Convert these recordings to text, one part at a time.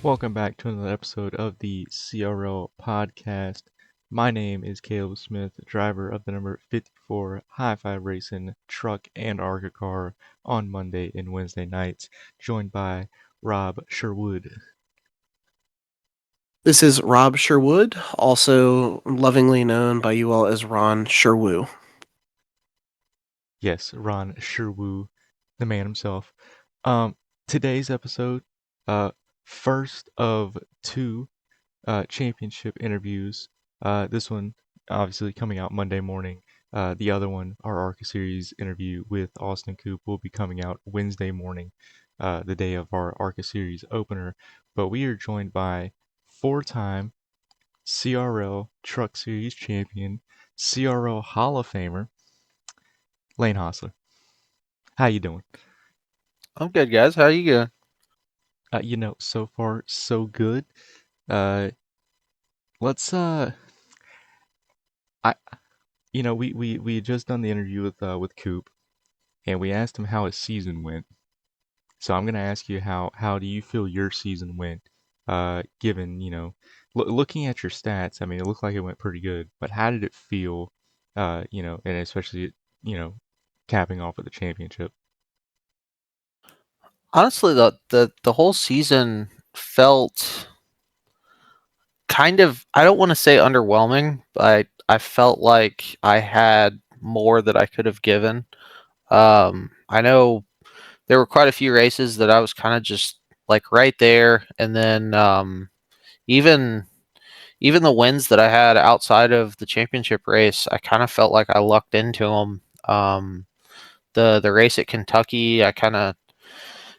Welcome back to another episode of the CRL podcast. My name is Caleb Smith, driver of the number 54 Hi-Fi Racing truck and ARCA car on Monday and Wednesday nights, joined by Rob Sherwood. This is Rob Sherwood, also lovingly known by you all as Ron Sherwoo. Yes, Ron Sherwood, the man himself. Um, Today's episode, uh, first of two championship interviews. This one obviously coming out Monday morning. The other one, our ARCA Series interview with Austin Coop, will be coming out Wednesday morning, the day of our ARCA Series opener. But we are joined by four-time CRL Truck Series champion, CRL Hall of Famer, Lane Hosler. How you doing? I'm good, guys. How you doing? So far so good. Uh, let's I we had just done the interview with Coop, and we asked him how his season went. So I'm gonna ask you how do you feel your season went? Given looking at your stats, I mean it looked like it went pretty good, but how did it feel? And especially capping off with the championship. Honestly, the whole season felt kind of, I don't want to say underwhelming, but I felt like I had more that I could have given. I know there were quite a few races that I was kind of just like right there, and then even even the wins that I had outside of the championship race, I kind of felt like I lucked into them. The race at Kentucky, I kind of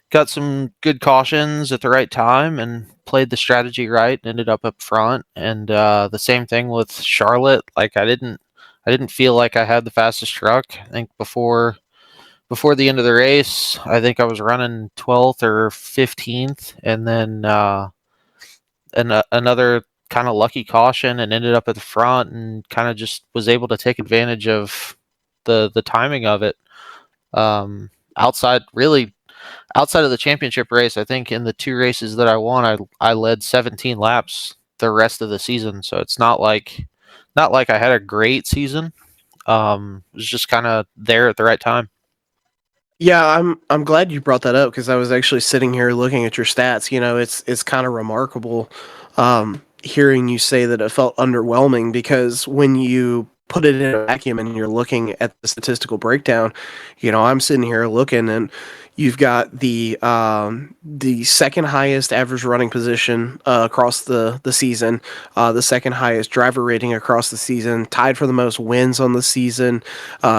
got some good cautions at the right time and played the strategy right and ended up front. And the same thing with Charlotte. Like I didn't feel like I had the fastest truck. I think before the end of the race, I think I was running 12th or 15th, and then another kind of lucky caution and ended up at the front and kind of just was able to take advantage of the timing of it. Um, outside really outside of the championship race, I think in the two races that I won, I led 17 laps the rest of the season. So it's not like I had a great season. It was just kind of there at the right time. Yeah, I'm glad you brought that up because I was actually sitting here looking at your stats. It's kind of remarkable hearing you say that it felt underwhelming because when you put it in a vacuum and you're looking at the statistical breakdown, I'm sitting here looking and you've got the second highest average running position across the season, the second highest driver rating across the season, tied for the most wins on the season,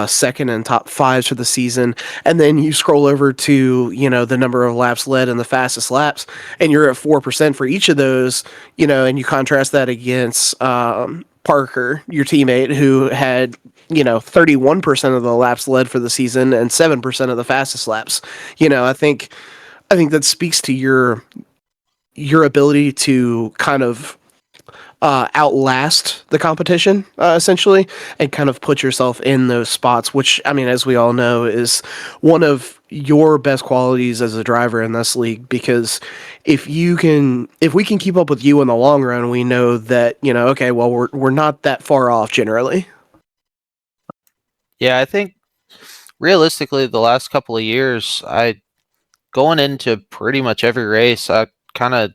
second in top fives for the season, and then you scroll over to the number of laps led and the fastest laps, and you're at 4% for each of those, and you contrast that against Parker, your teammate, who had 31% of the laps led for the season and 7% of the fastest laps. I think that speaks to your ability to kind of outlast the competition, essentially, and kind of put yourself in those spots, which, I mean, as we all know, is one of your best qualities as a driver in this league. Because if we can keep up with you in the long run, we know that, okay, well, we're not that far off generally. Yeah, I think realistically, the last couple of years, I going into pretty much every race, I kind of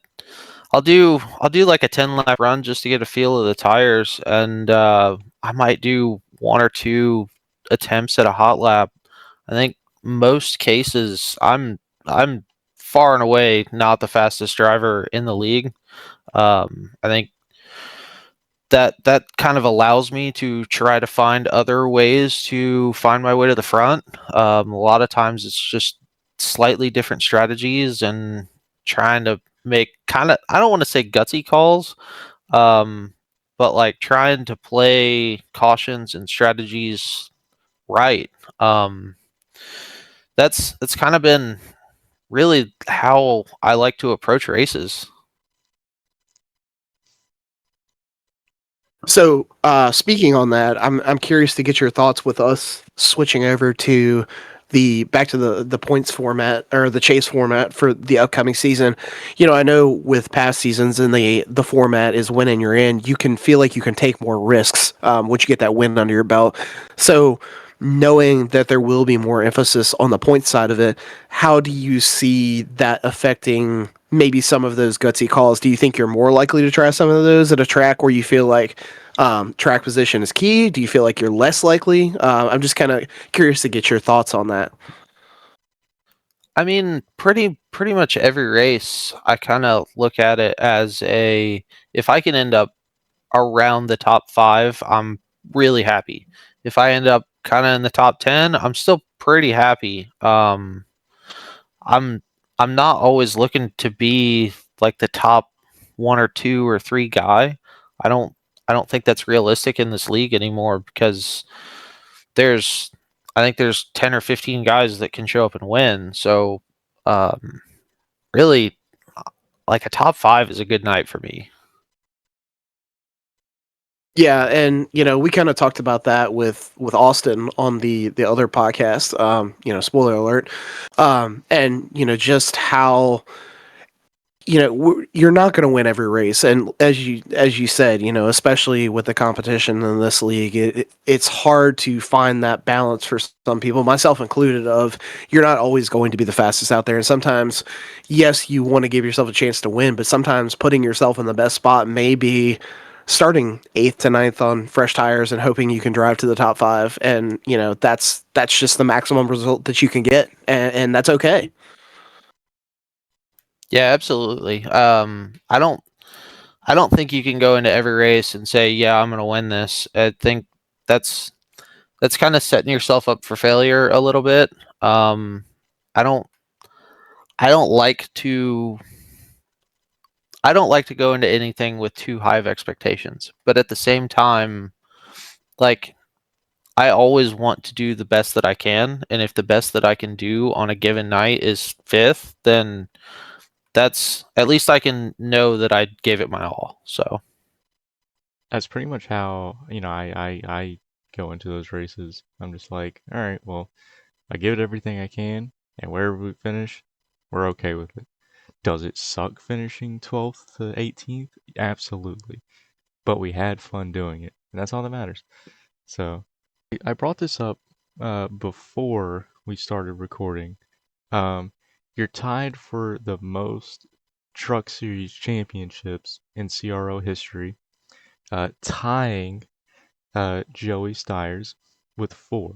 I'll do like a 10 lap run just to get a feel of the tires, and I might do one or two attempts at a hot lap. I think most cases I'm far and away not the fastest driver in the league. I think that kind of allows me to try to find other ways to find my way to the front. A lot of times it's just slightly different strategies and trying to make kind of, I don't want to say gutsy calls, um, but like trying to play cautions and strategies right. Um, that's kind of been really how I like to approach races. So, speaking on that, I'm curious to get your thoughts with us switching over to back to the points format or the chase format for the upcoming season. I know with past seasons and the format is win and you're in. You can feel like you can take more risks once you get that win under your belt. So knowing that there will be more emphasis on the point side of it, how do you see that affecting maybe some of those gutsy calls? Do you think you're more likely to try some of those at a track where you feel like track position is key? Do you feel like you're less likely? I'm just kind of curious to get your thoughts on that. I mean, pretty much every race, I kind of look at it as if I can end up around the top 5, I'm really happy. If I end up kind of in the top 10, I'm still pretty happy. I'm I'm not always looking to be like the top 1 or 2 or 3 guy. I don't I don't think that's realistic in this league anymore because there's I think there's 10 or 15 guys that can show up and win. So um, really, like a top 5 is a good night for me. Yeah, and we kind of talked about that with Austin on the other podcast. Spoiler alert. And just how you're not going to win every race, and as you said, especially with the competition in this league, it's hard to find that balance for some people, myself included. Of you're not always going to be the fastest out there, and sometimes, yes, you want to give yourself a chance to win, but sometimes putting yourself in the best spot may be starting 8th to ninth on fresh tires and hoping you can drive to the top 5, and that's just the maximum result that you can get, and that's okay. Yeah, absolutely. I don't think you can go into every race and say, "Yeah, I'm going to win this." I think that's that's kind of setting yourself up for failure a little bit. Um, I don't I don't like to I don't like to go into anything with too high of expectations. But at the same time, like I always want to do the best that I can, and if the best that I can do on a given night is 5th, then that's at least I can know that I gave it my all. So That's pretty much how, I go into those races. I'm just like, all right, well, I give it everything I can, and wherever we finish, we're okay with it. Does it suck finishing 12th to 18th? Absolutely. But we had fun doing it, and that's all that matters. So, I brought this up before we started recording. Um, you're tied for the most Truck Series championships in CRO history, tying Joey Stiers with 4.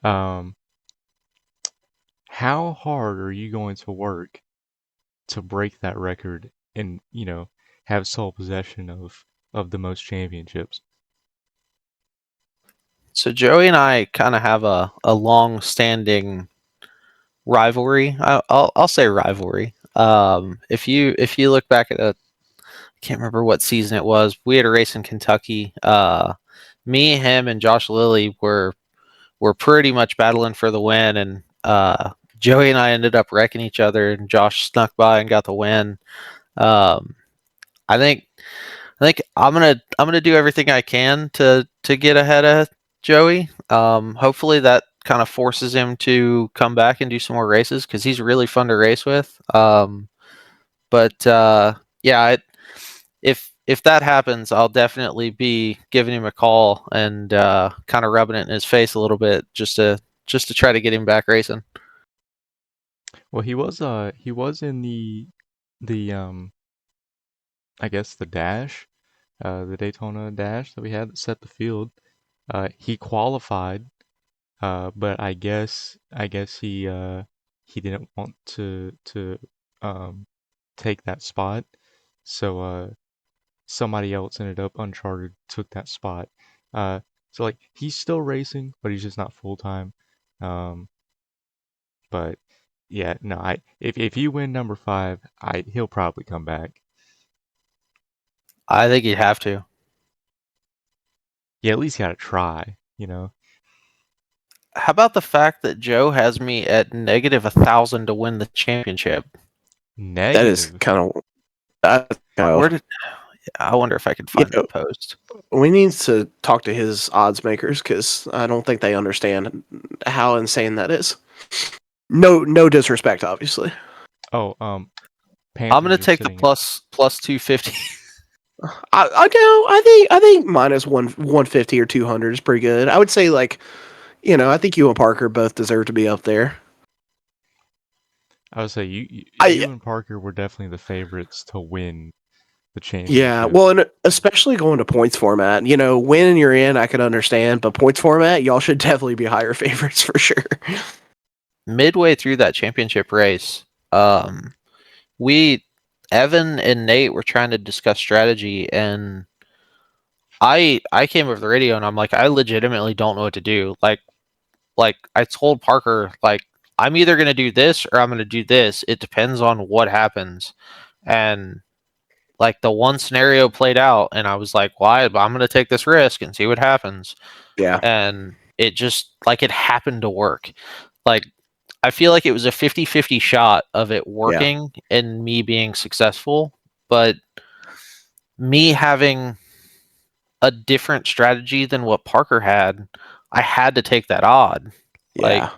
Um, how hard are you going to work to break that record and, have sole possession of the most championships? so Joey and I kind of have a long standing rivalry. I'll say rivalry. If you look back at I can't remember what season it was. We had a race in Kentucky. Me, him, and Josh Lilly were pretty much battling for the win, and Joey and I ended up wrecking each other, and Josh snuck by and got the win. Um, I think I think I'm gonna do everything I can to get ahead of Joey. Hopefully that kind of forces him to come back and do some more races because he's really fun to race with. But yeah, if that happens, I'll definitely be giving him a call and kind of rubbing it in his face a little bit just to try to get him back racing. Well, he was in the I guess the dash, the Daytona dash that we had that set the field. He qualified, but I guess he didn't want to um take that spot. So somebody else ended up uncharted took that spot. Uh, so like he's still racing, but he's just not full time. Um, but yeah, no, if you win number 5, he'll probably come back. I think he'd have to. Yeah, at least you gotta try. How about the fact that Joe has me at -1,000 to win the championship? That is Negative. kind of Where wild. did I wonder if I could find that post. We need to talk to his odds makers because I don't think they understand how insane that is. No disrespect, obviously. Oh, I'm Panthers gonna are take the sitting at plus 250. I think minus 150 or 200 is pretty good. I would say I think you and Parker both deserve to be up there. I would say I you and Parker were definitely the favorites to win the Yeah, championship. well, and especially going to points format. Winning you're in, I could understand, but points format, y'all should definitely be higher favorites for sure. Midway through that championship race, we Evan and Nate were trying to discuss strategy, and I came over the radio and I'm like, I legitimately don't know what to do. Like I told Parker, like, I'm either gonna do this or I'm gonna do this. It depends on what happens. And like the one scenario played out, and I was like, "Why? I'm going to take this risk and see what happens." Yeah, And it just like it happened to work. Like I feel like it was a 50-50 shot of it yeah, working and me being successful, but me having a different strategy than what Parker had, I had to take that odd. Like yeah.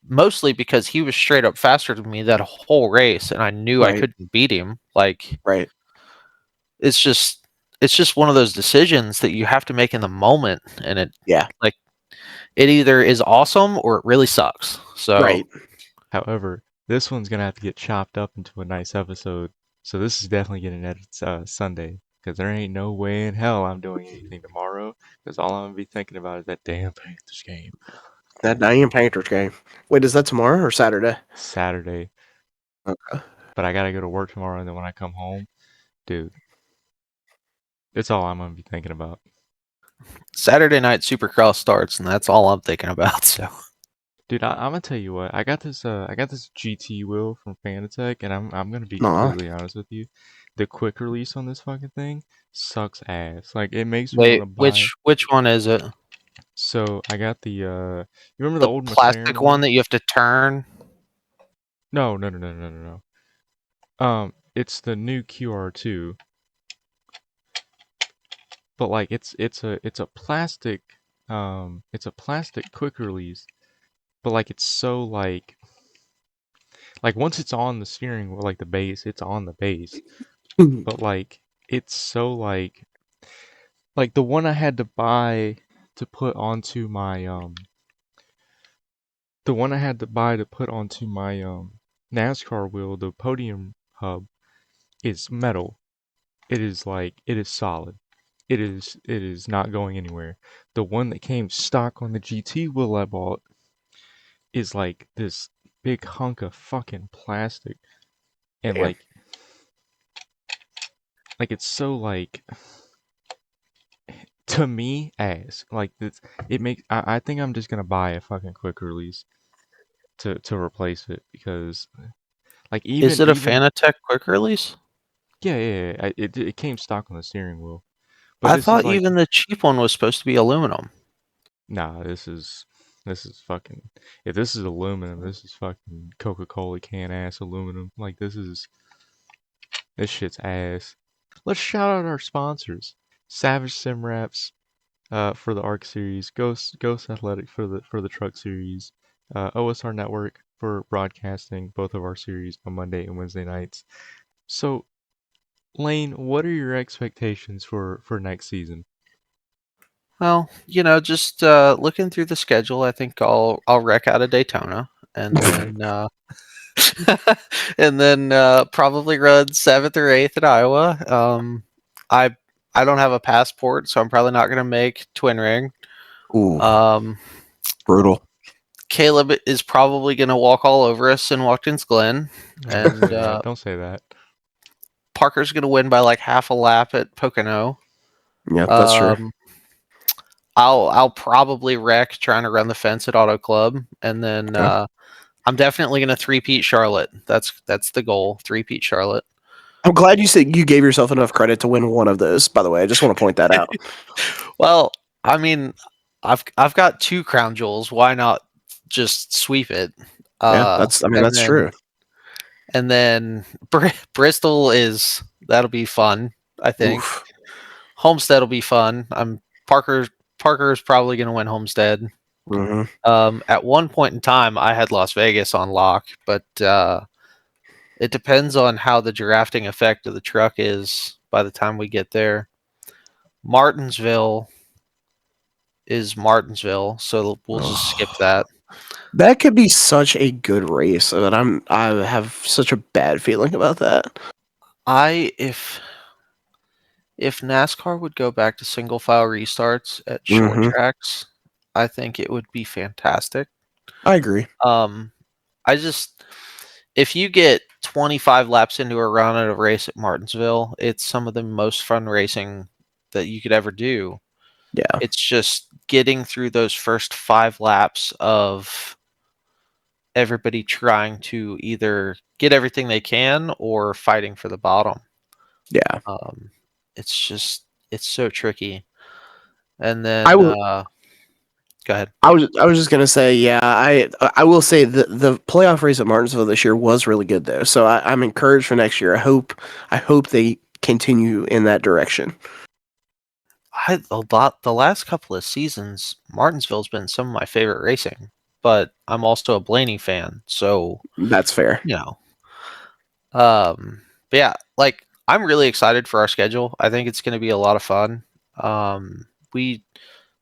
mostly because he was straight up faster than me that whole race, and I knew I Right, couldn't beat him. Like right. it's just one of those decisions that you have to make in the moment, and Yeah, like it either is awesome or it really sucks. So right. However, this one's gonna have to get chopped up into a nice episode. So this is definitely getting edited Sunday because there ain't no way in hell I'm doing anything tomorrow because all I'm gonna be thinking about is that damn Panthers game. That Diane Panthers game. Wait, is that tomorrow or Saturday? Saturday, Okay. but I gotta go to work tomorrow, and then when I come home, dude, it's all I'm gonna be thinking about. Saturday night Supercross starts, and that's all I'm thinking about. So Dude, I'm gonna tell you what. I got this GT wheel from Fanatec, and I'm gonna be No. completely honest with you. The quick release on this fucking thing sucks ass. Like it makes me want wait, to buy. which one is it? So I got the you remember the The old McLaren plastic one one? that you have to turn? No. It's the new QR2, but like it's a plastic it's a plastic quick release, but like it's so like once it's on the steering wheel, like the base, it's on the base. But like it's so like the one I had to buy to put onto my the one I had to buy to put onto my NASCAR wheel, the podium hub, is metal. It is solid. It is not going anywhere. The one that came stock on the GT wheel I bought is like this big hunk of fucking plastic, and Damn. like it's so like to me ass like this. It makes I think I'm just gonna buy a fucking quick release to replace it because like Is even it a even Fanatec quick release? yeah. It came stock on the steering wheel, but I this is thought like even the cheap one was supposed to be aluminum. nah. This is fucking. If this is aluminum, this is fucking Coca-Cola can ass aluminum. Like this shit's ass. Let's shout out our sponsors: Savage Sim Wraps, for the ARC series, Ghost Athletic for the Truck series, OSR Network for broadcasting both of our series on Monday and Wednesday nights. So, Lane, what are your expectations for next season? Well, just looking through the schedule, I think I'll wreck out of Daytona, and then and then probably run 7th or 8th at Iowa. I I don't have a passport, so I'm probably not going to make Twin Ring. Ooh, Um, brutal. Caleb is probably going to walk all over us in Watkins Glen, No, don't and say that. Don't say that. Parker's going to win by like half a lap at Pocono. Yeah, that's true. Um, I'll probably wreck trying to run the fence at Auto Club, and then Yeah. I'm definitely going to three-peat Charlotte. That's the goal. Three-peat Charlotte. I'm glad you said you gave yourself enough credit to win one of those, by the way. I just want to point that out. Well, I mean, I've got 2 crown jewels. Why not just sweep it? Yeah, Uh, that's I mean and that's then true. and then Bristol is That'll be fun, I think. Oof. Homestead will be fun. Parker is probably going to win Homestead. Hmm. At one point in time, I had Las Vegas on lock, but it depends on how the drafting effect of the truck is by the time we get there. Martinsville is Martinsville, so we'll just skip that. That could be such a good race, but I have such a bad feeling about that. If NASCAR would go back to single file restarts at short Hmm. tracks, I think it would be fantastic. I agree. I just if you get 25 laps into a run at a race at Martinsville, it's some of the most fun racing that you could ever do. Yeah. It's just getting through those first 5 laps of everybody trying to either get everything they can or fighting for the bottom. Yeah. Um, it's so tricky. And I then will. go ahead. I was just gonna say, yeah. I will say the playoff race at Martinsville this year was really good though. So I'm encouraged for next year. I hope they continue in that direction. The last couple of seasons, Martinsville's been some of my favorite racing, but I'm also a Blaney fan, so That's fair. you know. But yeah, like I'm really excited for our schedule. I think it's going to be a lot of fun. We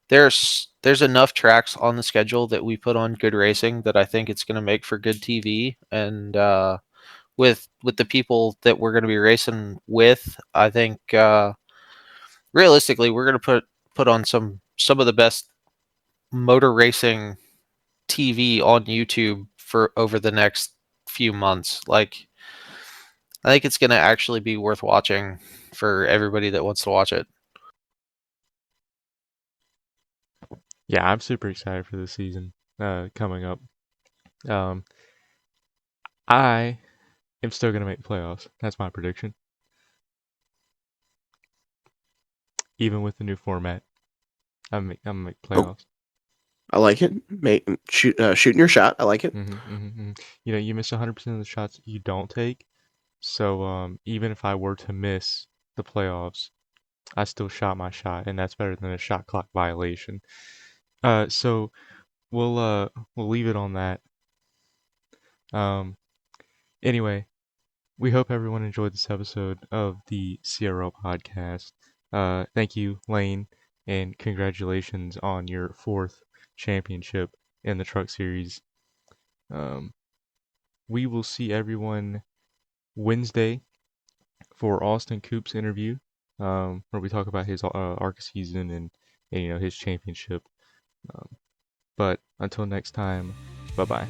there's enough tracks on the schedule that we put on good racing that I think it's going to make for good TV. And with the people that we're going to be racing with, I think realistically we're going to put on some of the best motor racing TV on YouTube for over the next few months. Like I think it's going to actually be worth watching for everybody that wants to watch it. Yeah, I'm super excited for this season coming up. Um, I am still gonna make playoffs. That's my prediction, even with the new format. I'm gonna make Oh, playoffs. I like it. Shooting your shot. I like it. You know, you miss 100% of the shots you don't take. So even if I were to miss the playoffs, I still shot my shot, and that's better than a shot clock violation. So we'll leave it on that. Um, anyway, we hope everyone enjoyed this episode of the CRL podcast. Thank you, Lane, and congratulations on your 4th championship in the Truck Series. Um, we will see everyone Wednesday for Austin Coop's interview, where we talk about his ARCA season and his championship. Um, but until next time, bye bye.